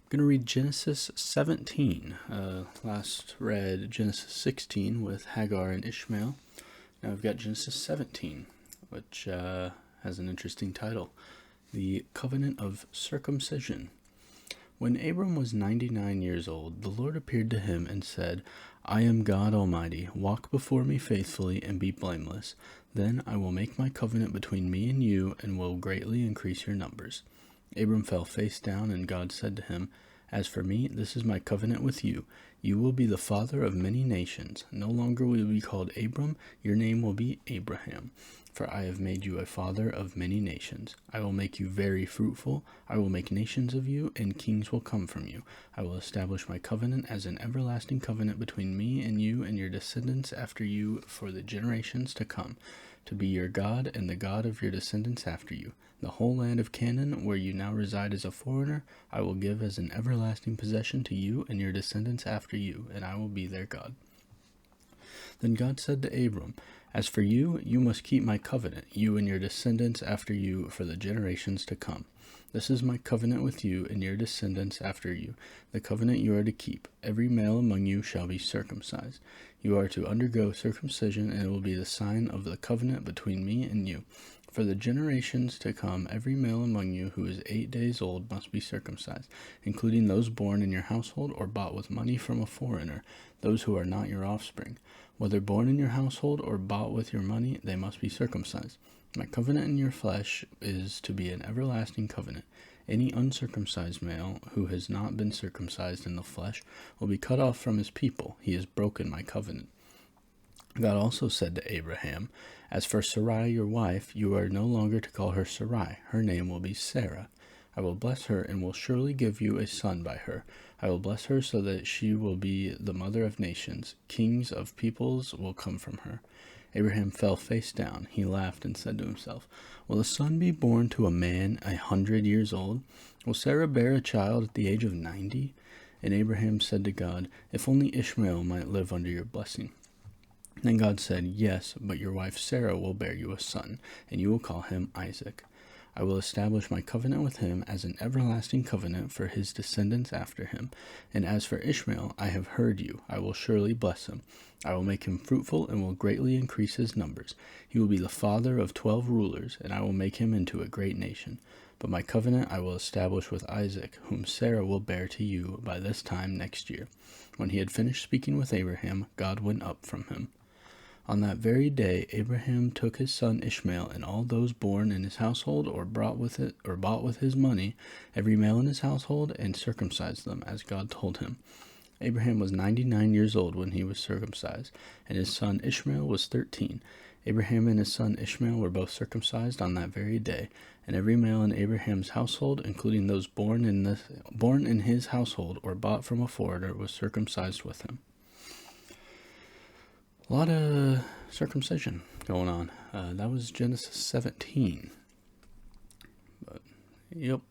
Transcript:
Going to read Genesis 17. Last read Genesis 16 with Hagar and Ishmael. Now we've got Genesis 17, which has an interesting title, The Covenant of Circumcision. When Abram was 99 years old, the Lord appeared to him and said, I am God Almighty. Walk before me faithfully and be blameless. Then I will make my covenant between me and you and will greatly increase your numbers. Abram fell face down, and God said to him, As for me, this is my covenant with you. You will be the father of many nations. No longer will you be called Abram, your name will be Abraham. For I have made you a father of many nations. I will make you very fruitful. I will make nations of you, and kings will come from you. I will establish my covenant as an everlasting covenant between me and you and your descendants after you for the generations to come, to be your God and the God of your descendants after you. The whole land of Canaan, where you now reside as a foreigner, I will give as an everlasting possession to you and your descendants after you, and I will be their God. Then God said to Abram, As for you, you must keep my covenant, you and your descendants after you, for the generations to come. This is my covenant with you and your descendants after you, the covenant you are to keep. Every male among you shall be circumcised. You are to undergo circumcision, and it will be the sign of the covenant between me and you. For the generations to come, every male among you who is 8 days old must be circumcised, including those born in your household or bought with money from a foreigner, those who are not your offspring. Whether born in your household or bought with your money, they must be circumcised. My covenant in your flesh is to be an everlasting covenant. Any uncircumcised male who has not been circumcised in the flesh will be cut off from his people. He has broken my covenant. God also said to Abraham, As for Sarai your wife, you are no longer to call her Sarai. Her name will be Sarah. I will bless her and will surely give you a son by her. I will bless her so that she will be the mother of nations. Kings of peoples will come from her. Abraham fell face down. He laughed and said to himself, Will a son be born to a man 100 years old? Will Sarah bear a child at the age of 90? And Abraham said to God, If only Ishmael might live under your blessing. Then God said, Yes, but your wife Sarah will bear you a son, and you will call him Isaac. I will establish my covenant with him as an everlasting covenant for his descendants after him. And as for Ishmael, I have heard you. I will surely bless him. I will make him fruitful and will greatly increase his numbers. He will be the father of 12 rulers, and I will make him into a great nation. But my covenant I will establish with Isaac, whom Sarah will bear to you by this time next year. When he had finished speaking with Abraham, God went up from him. On that very day, Abraham took his son Ishmael and all those born in his household or bought with his money, every male in his household, and circumcised them, as God told him. Abraham was 99 years old when he was circumcised, and his son Ishmael was 13. Abraham and his son Ishmael were both circumcised on that very day, and every male in Abraham's household, including those born in his household or bought from a foreigner, was circumcised with him. A lot of circumcision going on. That was Genesis 17. But, yep.